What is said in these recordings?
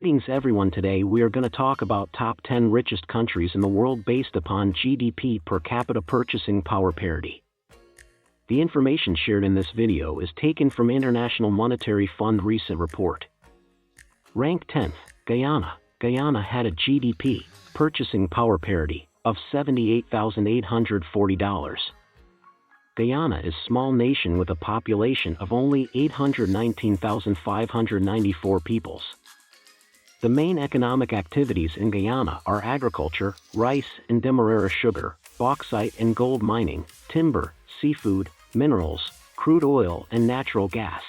Greetings everyone, today we are going to talk about top 10 richest countries in the world based upon GDP per capita purchasing power parity. The information shared in this video is taken from International Monetary Fund recent report. Ranked 10th, Guyana. Guyana had a GDP purchasing power parity of $78,840. Guyana is a small nation with a population of only 819,594 peoples. The main economic activities in Guyana are agriculture, rice and demerara sugar, bauxite and gold mining, timber, seafood, minerals, crude oil and natural gas.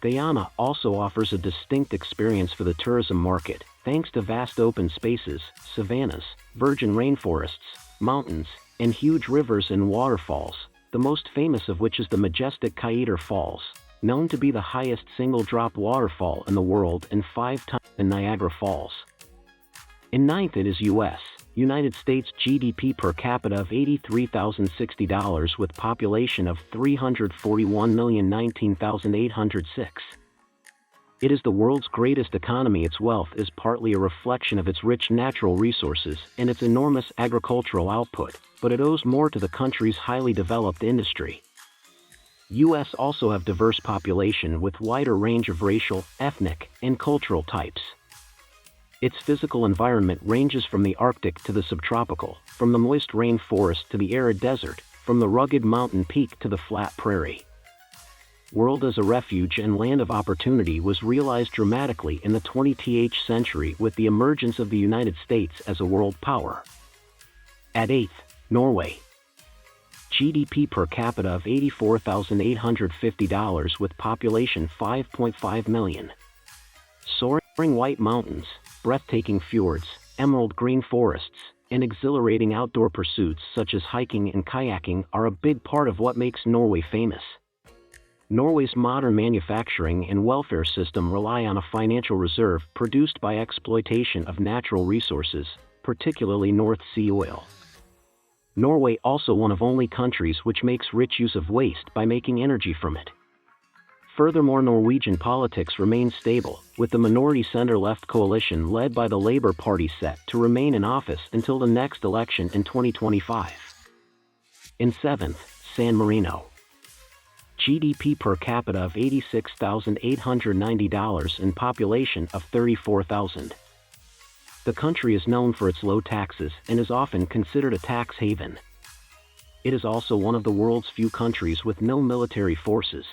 Guyana also offers a distinct experience for the tourism market, thanks to vast open spaces, savannas, virgin rainforests, mountains, and huge rivers and waterfalls, the most famous of which is the majestic Qatar Falls, known to be the highest single-drop waterfall in the world and 5 times in Niagara Falls. In ninth it is United States GDP per capita of $83,060 with population of 341,019,806. It is the world's greatest economy. Its wealth is partly a reflection of its rich natural resources and its enormous agricultural output, but it owes more to the country's highly developed industry. U.S. also have diverse population with wider range of racial, ethnic, and cultural types. Its physical environment ranges from the Arctic to the subtropical, from the moist rainforest to the arid desert, from the rugged mountain peak to the flat prairie. World as a refuge and land of opportunity was realized dramatically in the 20th century with the emergence of the United States as a world power. At 8th, Norway. GDP per capita of $84,850 with population 5.5 million. Soaring white mountains, breathtaking fjords, emerald green forests, and exhilarating outdoor pursuits such as hiking and kayaking are a big part of what makes Norway famous. Norway's modern manufacturing and welfare system rely on a financial reserve produced by exploitation of natural resources, particularly North Sea oil. Norway also one of only countries which makes rich use of waste by making energy from it. Furthermore, Norwegian politics remains stable, with the minority center-left coalition led by the Labour Party set to remain in office until the next election in 2025. In 7th, San Marino. GDP per capita of $86,890 and population of 34,000. The country is known for its low taxes and is often considered a tax haven. It is also one of the world's few countries with no military forces.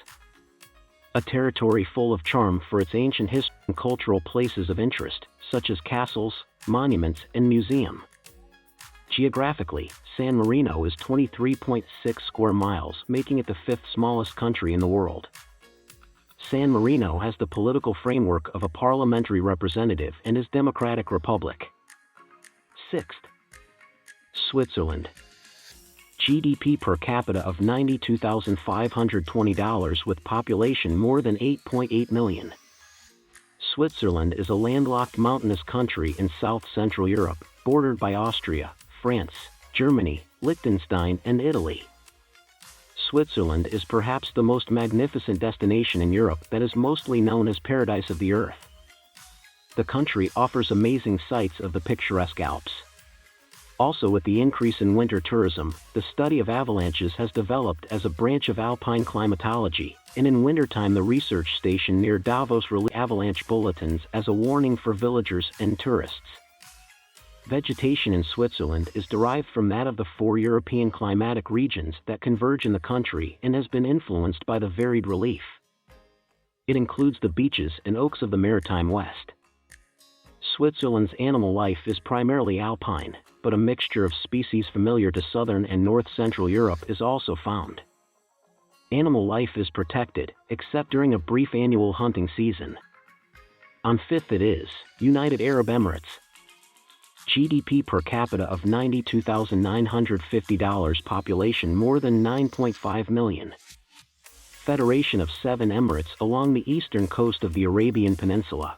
A territory full of charm for its ancient history and cultural places of interest, such as castles, monuments, and museums. Geographically, San Marino is 23.6 square miles, making it the 5th smallest country in the world. San Marino has the political framework of a parliamentary representative and is democratic republic. 6th, Switzerland. GDP per capita of $92,520 with population more than 8.8 million. Switzerland is a landlocked mountainous country in south-central Europe, bordered by Austria, France, Germany, Liechtenstein, and Italy. Switzerland is perhaps the most magnificent destination in Europe that is mostly known as Paradise of the Earth. The country offers amazing sights of the picturesque Alps. Also, with the increase in winter tourism, the study of avalanches has developed as a branch of alpine climatology, and in wintertime the research station near Davos releases avalanche bulletins as a warning for villagers and tourists. Vegetation in Switzerland is derived from that of the 4 European climatic regions that converge in the country and has been influenced by the varied relief. It includes the beaches and oaks of the maritime West. Switzerland's animal life is primarily alpine, but a mixture of species familiar to southern and north-central Europe is also found. Animal life is protected, except during a brief annual hunting season. On 5th it is United Arab Emirates. GDP per capita of $92,950, population more than 9.5 million. Federation of 7 emirates along the eastern coast of the Arabian Peninsula.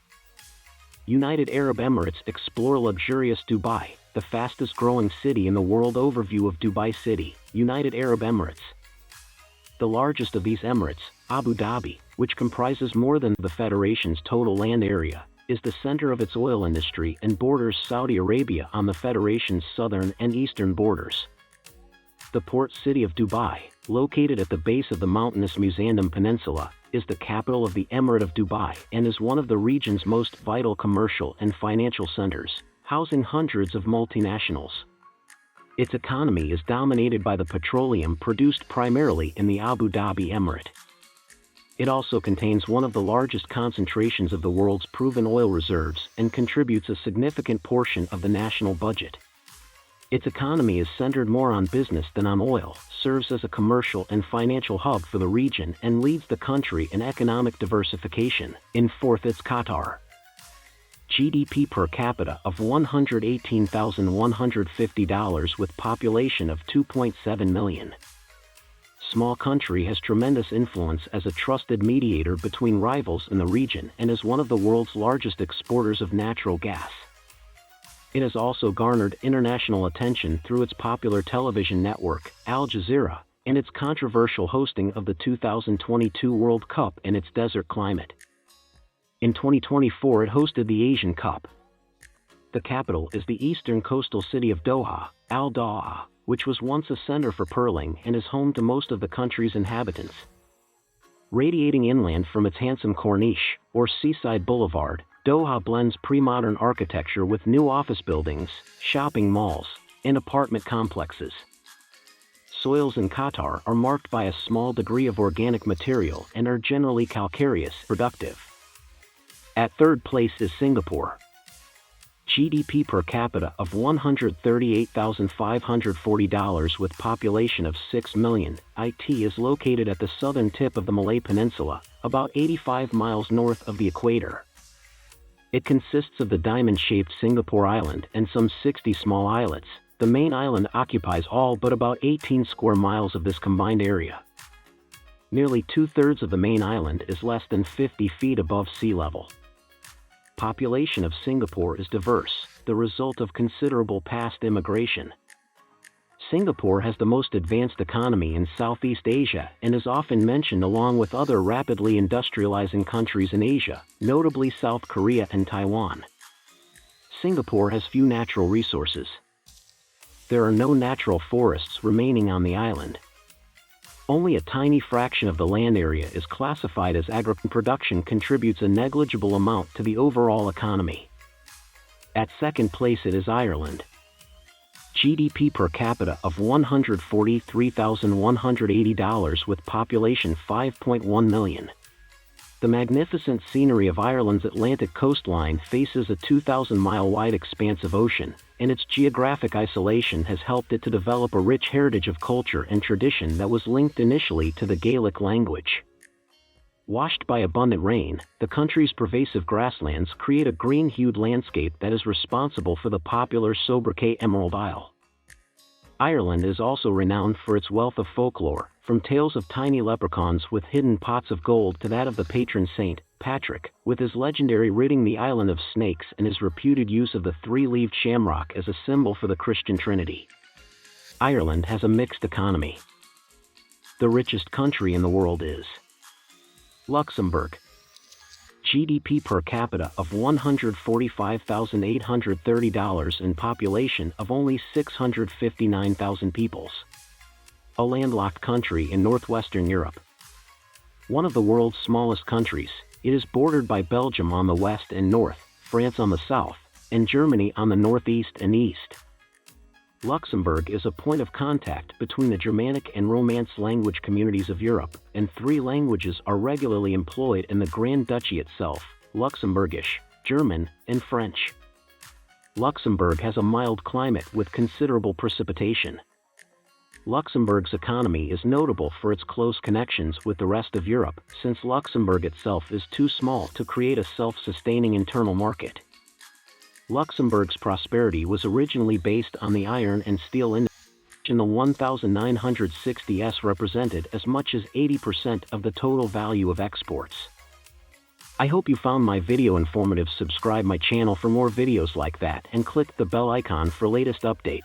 United Arab Emirates explore luxurious Dubai, the fastest growing city in the world. Overview of Dubai City, United Arab Emirates. The largest of these emirates, Abu Dhabi, which comprises more than the federation's total land area, is the center of its oil industry and borders Saudi Arabia on the Federation's southern and eastern borders. The port city of Dubai, located at the base of the mountainous Musandam Peninsula, is the capital of the Emirate of Dubai and is one of the region's most vital commercial and financial centers, housing hundreds of multinationals. Its economy is dominated by the petroleum produced primarily in the Abu Dhabi Emirate. It also contains one of the largest concentrations of the world's proven oil reserves and contributes a significant portion of the national budget. Its economy is centered more on business than on oil, serves as a commercial and financial hub for the region, and leads the country in economic diversification. In fourth is Qatar. GDP per capita of $118,150 with population of 2.7 million. Small country has tremendous influence as a trusted mediator between rivals in the region and is one of the world's largest exporters of natural gas. It has also garnered international attention through its popular television network, Al Jazeera, and its controversial hosting of the 2022 World Cup in its desert climate. In 2024 it hosted the Asian Cup. The capital is the eastern coastal city of Doha, Al-Doha, which was once a center for pearling and is home to most of the country's inhabitants. Radiating inland from its handsome corniche, or seaside boulevard, Doha blends pre-modern architecture with new office buildings, shopping malls, and apartment complexes. Soils in Qatar are marked by a small degree of organic material and are generally calcareous, productive. At third place is Singapore. GDP per capita of $138,540 with population of 6 million. It is located at the southern tip of the Malay Peninsula, about 85 miles north of the equator. It consists of the diamond-shaped Singapore Island and some 60 small islets. The main island occupies all but about 18 square miles of this combined area. Nearly two-thirds of the main island is less than 50 feet above sea level. Population of Singapore is diverse, the result of considerable past immigration. Singapore has the most advanced economy in Southeast Asia and is often mentioned along with other rapidly industrializing countries in Asia, notably South Korea and Taiwan. Singapore has few natural resources. There are no natural forests remaining on the island. Only a tiny fraction of the land area is classified as agricultural. Production contributes a negligible amount to the overall economy. At second place it is Ireland. GDP per capita of $143,180 with population 5.1 million. The magnificent scenery of Ireland's Atlantic coastline faces a 2,000-mile-wide expanse of ocean, and its geographic isolation has helped it to develop a rich heritage of culture and tradition that was linked initially to the Gaelic language. Washed by abundant rain, the country's pervasive grasslands create a green-hued landscape that is responsible for the popular sobriquet Emerald Isle. Ireland is also renowned for its wealth of folklore, from tales of tiny leprechauns with hidden pots of gold to that of the patron saint, Patrick, with his legendary ridding the island of snakes and his reputed use of the three-leaved shamrock as a symbol for the Christian Trinity. Ireland has a mixed economy. The richest country in the world is Luxembourg. GDP per capita of $145,830 and population of only 659,000 peoples. A landlocked country in northwestern Europe. One of the world's smallest countries, it is bordered by Belgium on the west and north, France on the south, and Germany on the northeast and east. Luxembourg is a point of contact between the Germanic and Romance language communities of Europe, and three languages are regularly employed in the Grand Duchy itself: Luxembourgish, German, and French. Luxembourg has a mild climate with considerable precipitation. Luxembourg's economy is notable for its close connections with the rest of Europe, since Luxembourg itself is too small to create a self-sustaining internal market. Luxembourg's prosperity was originally based on the iron and steel industry, in the 1960s represented as much as 80% of the total value of exports. I hope you found my video informative. Subscribe my channel for more videos like that and click the bell icon for latest updates.